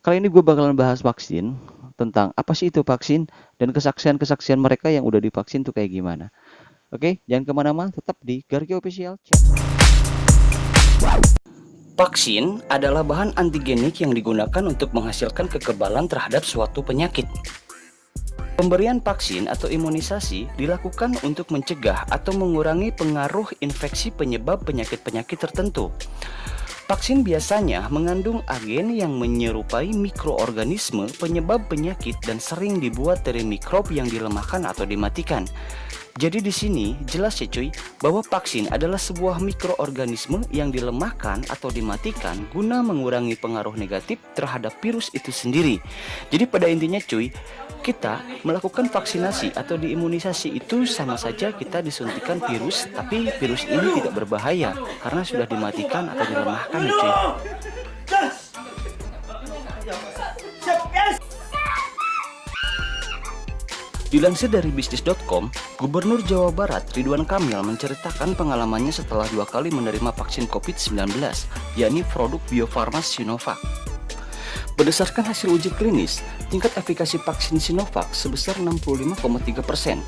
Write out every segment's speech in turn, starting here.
Kali ini gue bakalan bahas vaksin, tentang apa sih itu vaksin, dan kesaksian-kesaksian mereka yang udah divaksin tuh kayak gimana. Oke, jangan kemana-mana, tetap di Garki Official. Vaksin adalah bahan antigenik yang digunakan untuk menghasilkan kekebalan terhadap suatu penyakit. Pemberian vaksin atau imunisasi dilakukan untuk mencegah atau mengurangi pengaruh infeksi penyebab penyakit-penyakit tertentu. Vaksin biasanya mengandung agen yang menyerupai mikroorganisme penyebab penyakit dan sering dibuat dari mikrob yang dilemahkan atau dimatikan. Jadi di sini jelas ya cuy, bahwa vaksin adalah sebuah mikroorganisme yang dilemahkan atau dimatikan guna mengurangi pengaruh negatif terhadap virus itu sendiri. Jadi pada intinya cuy, kita melakukan vaksinasi atau diimunisasi itu sama saja kita disuntikan virus, tapi virus ini tidak berbahaya karena sudah dimatikan atau dilemahkan ya cuy. Dilansir dari bisnis.com, Gubernur Jawa Barat Ridwan Kamil menceritakan pengalamannya setelah 2 kali menerima vaksin COVID-19, yakni produk Bio Farma Sinovac. Berdasarkan hasil uji klinis, tingkat efikasi vaksin Sinovac sebesar 65,3%.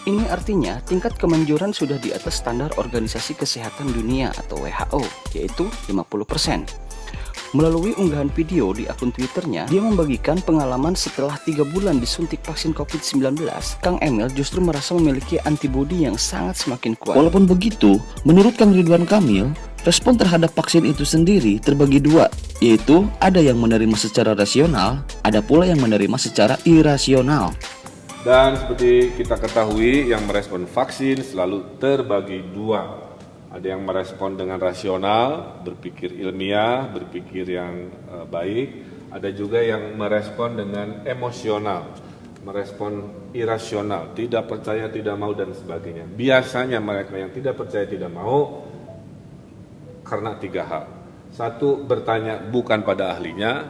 Ini artinya tingkat kemanjuran sudah di atas standar Organisasi Kesehatan Dunia atau WHO, yaitu 50%. Melalui unggahan video di akun Twitternya, dia membagikan pengalaman setelah 3 bulan disuntik vaksin COVID-19, Kang Emil justru merasa memiliki antibodi yang sangat semakin kuat. Walaupun begitu, menurut Kang Ridwan Kamil, respon terhadap vaksin itu sendiri terbagi dua, yaitu ada yang menerima secara rasional, ada pula yang menerima secara irasional. Dan seperti kita ketahui, yang merespon vaksin selalu terbagi dua. Ada yang merespon dengan rasional, berpikir ilmiah, berpikir yang baik. Ada juga yang merespon dengan emosional, merespon irasional, tidak percaya, tidak mau, dan sebagainya. Biasanya mereka yang tidak percaya, tidak mau karena 3 hal. 1, bertanya bukan pada ahlinya,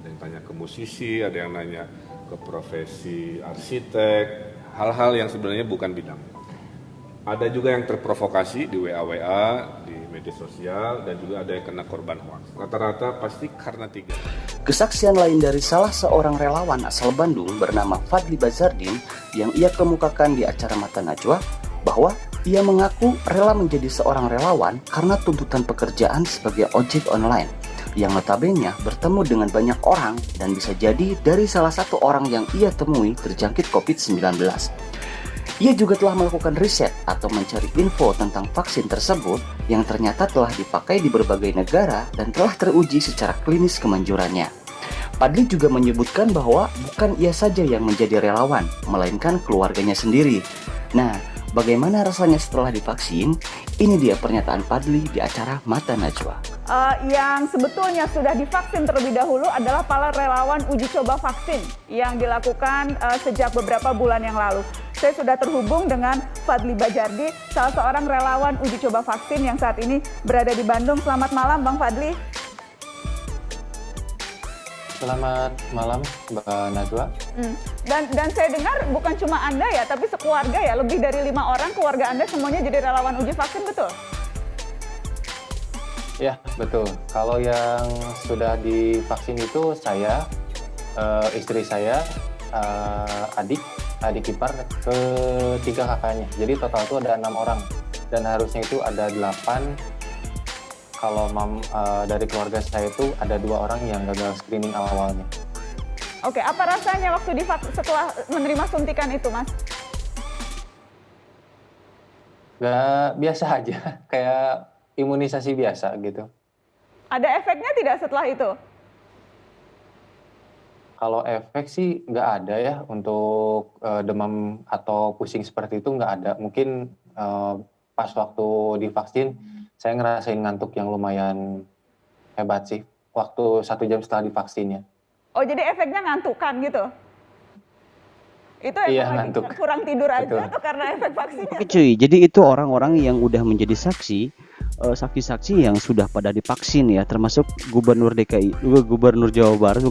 ada yang tanya ke musisi, ada yang nanya ke profesi arsitek, hal-hal yang sebenarnya bukan bidangnya. Ada juga yang terprovokasi di WA, di media sosial, dan juga ada yang kena korban hoax. Rata-rata pasti karena 3. Kesaksian lain dari salah seorang relawan asal Bandung bernama Fadli Bazardin yang ia kemukakan di acara Mata Najwa, bahwa ia mengaku rela menjadi seorang relawan karena tuntutan pekerjaan sebagai ojek online, yang notabene bertemu dengan banyak orang dan bisa jadi dari salah satu orang yang ia temui terjangkit COVID-19. Ia juga telah melakukan riset atau mencari info tentang vaksin tersebut yang ternyata telah dipakai di berbagai negara dan telah teruji secara klinis kemanjurannya. Fadli juga menyebutkan bahwa bukan ia saja yang menjadi relawan, melainkan keluarganya sendiri. Nah, bagaimana rasanya setelah divaksin? Ini dia pernyataan Fadli di acara Mata Najwa. Yang sebetulnya sudah divaksin terlebih dahulu adalah para relawan uji coba vaksin yang dilakukan sejak beberapa bulan yang lalu. Saya sudah terhubung dengan Fadli Bazardin, salah seorang relawan uji coba vaksin yang saat ini berada di Bandung. Selamat malam Bang Fadli. Selamat malam Mbak Najwa. Dan saya dengar bukan cuma Anda ya, tapi sekeluarga ya, lebih dari 5 orang keluarga Anda semuanya jadi relawan uji vaksin, betul? Ya, betul. Kalau yang sudah divaksin itu saya, istri saya, adik ipar, ketiga kakaknya. Jadi total itu ada 6 orang. Dan harusnya itu ada 8. Kalau dari keluarga saya itu ada 2 orang yang gagal screening awalnya. Oke, apa rasanya waktu setelah menerima suntikan itu, Mas? Gak biasa aja, kayak imunisasi biasa gitu. Ada efeknya tidak setelah itu? Kalau efek sih nggak ada ya, untuk demam atau pusing seperti itu nggak ada. Mungkin pas waktu divaksin, saya ngerasain ngantuk yang lumayan hebat sih, waktu 1 jam setelah divaksinnya. Oh, jadi efeknya ngantukan gitu? Itu Iya, emang ngantuk. kurang tidur aja. Betul. Atau karena efek vaksinnya? Oke cuy, jadi itu orang-orang yang udah menjadi saksi-saksi yang sudah pada divaksin ya, termasuk Gubernur Jawa Barat,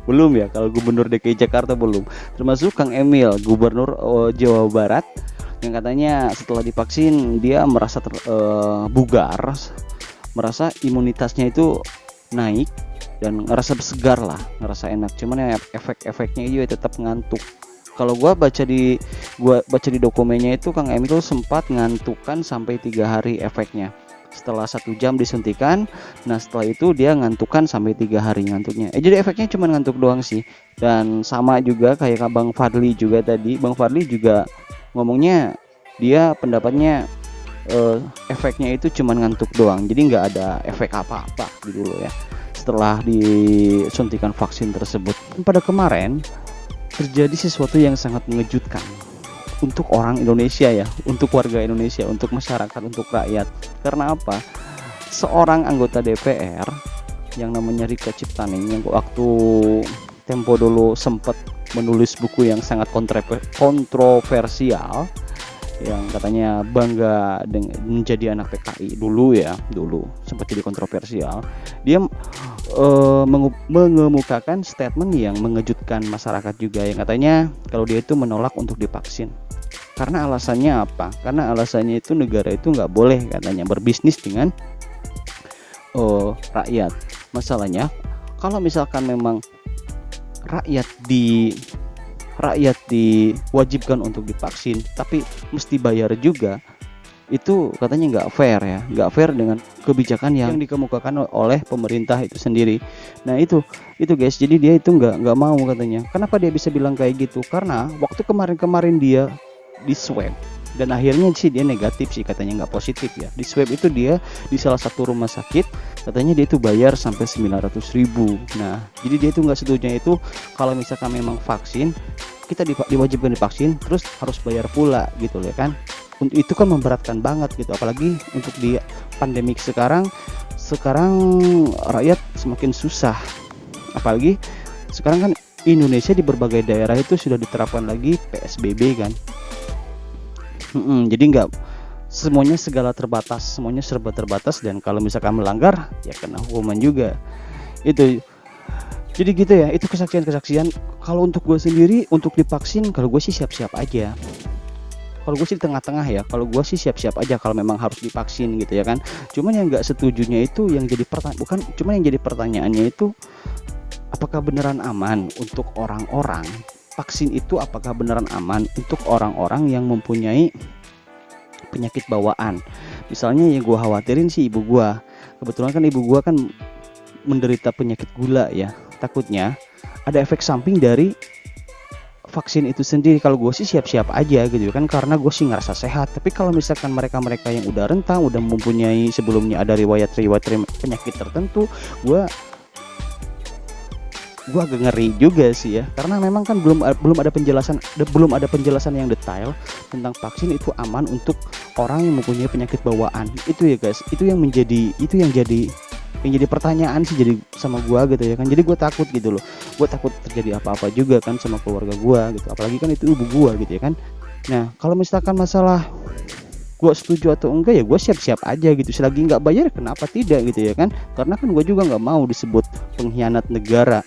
belum ya, kalau Gubernur DKI Jakarta belum, termasuk Kang Emil, Gubernur Jawa Barat, yang katanya setelah divaksin dia merasa bugar, merasa imunitasnya itu naik, dan ngerasa segar lah, ngerasa enak. Cuman ya efek-efeknya juga tetap ngantuk. Kalau gua baca di dokumennya itu Kang Emil sempat ngantukan sampai 3 hari efeknya. Setelah 1 jam disuntikan, nah setelah itu dia ngantukan sampai 3 hari ngantuknya. Jadi efeknya cuma ngantuk doang sih. Dan sama juga kayak Bang Fadli juga tadi. Bang Fadli juga ngomongnya dia pendapatnya efeknya itu cuma ngantuk doang. Jadi nggak ada efek apa-apa gitu loh ya. Setelah disuntikan vaksin tersebut. Pada kemarin terjadi sesuatu yang sangat mengejutkan untuk orang Indonesia ya, untuk warga Indonesia, untuk masyarakat, untuk rakyat. Karena apa? Seorang anggota DPR yang namanya Rika Ciptaning yang waktu tempo dulu sempat menulis buku yang sangat kontroversial, yang katanya bangga dengan menjadi anak PKI dulu sempat jadi kontroversial. Dia mengemukakan statement yang mengejutkan masyarakat juga, yang katanya kalau dia itu menolak untuk divaksin. Karena alasannya apa? Karena alasannya itu negara itu nggak boleh katanya berbisnis dengan rakyat. Masalahnya kalau misalkan memang rakyat diwajibkan untuk divaksin tapi mesti bayar juga, itu katanya nggak fair ya, nggak fair dengan kebijakan yang dikemukakan oleh pemerintah itu sendiri. Nah itu guys, jadi dia itu nggak mau katanya. Kenapa dia bisa bilang kayak gitu? Karena waktu kemarin dia di swab dan akhirnya sih dia negatif sih, katanya nggak positif ya. Di swab itu dia di salah satu rumah sakit, katanya dia itu bayar sampai 900.000. Nah jadi dia itu nggak setuju itu kalau misalkan memang vaksin kita diwajibkan divaksin terus harus bayar pula gitu loh kan. Untuk itu kan memberatkan banget gitu, apalagi untuk di pandemik sekarang rakyat semakin susah. Apalagi sekarang kan Indonesia di berbagai daerah itu sudah diterapkan lagi PSBB kan. Jadi nggak semuanya serba terbatas, dan kalau misalkan melanggar ya kena hukuman juga. Itu jadi gitu ya, itu kesaksian. Kalau untuk gue sendiri untuk divaksin, kalau gue sih siap-siap aja. Kalau gue sih di tengah-tengah ya, kalau gue sih siap-siap aja kalau memang harus divaksin gitu ya kan. Cuman yang nggak setujunya itu yang jadi pertanyaannya itu apakah beneran aman untuk orang-orang, vaksin itu apakah beneran aman untuk orang-orang yang mempunyai penyakit bawaan. Misalnya yang gue khawatirin sih ibu gue, kebetulan kan ibu gue kan menderita penyakit gula ya, takutnya ada efek samping dari vaksin itu sendiri. Kalau gue sih siap-siap aja gitu kan, karena gue sih ngerasa sehat. Tapi kalau misalkan mereka yang udah rentang, udah mempunyai sebelumnya ada riwayat penyakit tertentu, gue agak ngeri juga sih ya, karena memang kan belum ada penjelasan yang detail tentang vaksin itu aman untuk orang yang mempunyai penyakit bawaan. Itu ya guys, itu yang jadi pertanyaan sih jadi sama gua gitu ya kan. Jadi gue takut gitu loh, gue takut terjadi apa-apa juga kan sama keluarga gua gitu, apalagi kan itu ibu gua gitu ya kan. Nah kalau misalkan masalah gue setuju atau enggak ya gue siap-siap aja gitu, selagi nggak bayar kenapa tidak gitu ya kan. Karena kan gue juga nggak mau disebut pengkhianat negara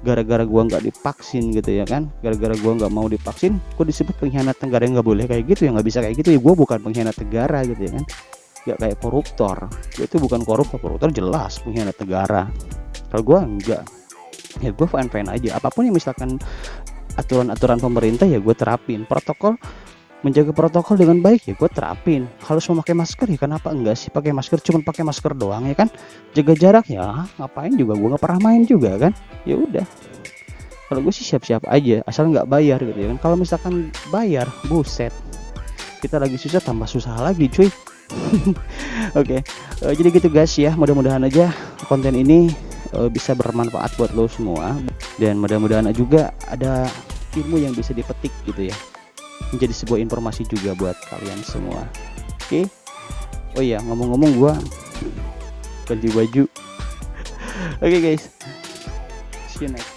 gara-gara gue nggak divaksin gitu ya kan. Gara-gara gue nggak mau divaksin gue disebut pengkhianat negara, yang nggak boleh kayak gitu ya, nggak bisa kayak gitu ya. Gue bukan pengkhianat negara gitu ya kan, nggak kayak koruptor. Gue itu bukan koruptor jelas pengkhianat negara. Kalau gue enggak ya, gue fine aja. Apapun yang misalkan aturan-aturan pemerintah ya gue terapin. Menjaga protokol dengan baik ya gue terapin. Harus memakai masker ya kenapa enggak sih pakai masker, cuman pakai masker doang ya kan. Jaga jarak ya ngapain juga, gue nggak pernah main juga kan. Ya udah, kalau gue sih siap-siap aja asal nggak bayar gitu ya kan. Kalau misalkan bayar, buset, kita lagi susah tambah susah lagi cuy. Oke, jadi gitu guys ya, mudah-mudahan aja konten ini bisa bermanfaat buat lo semua, dan mudah-mudahan juga ada ilmu yang bisa dipetik gitu ya, menjadi sebuah informasi juga buat kalian semua. Oke. Oh iya, ngomong-ngomong gua ganti baju. Oke guys, see you next.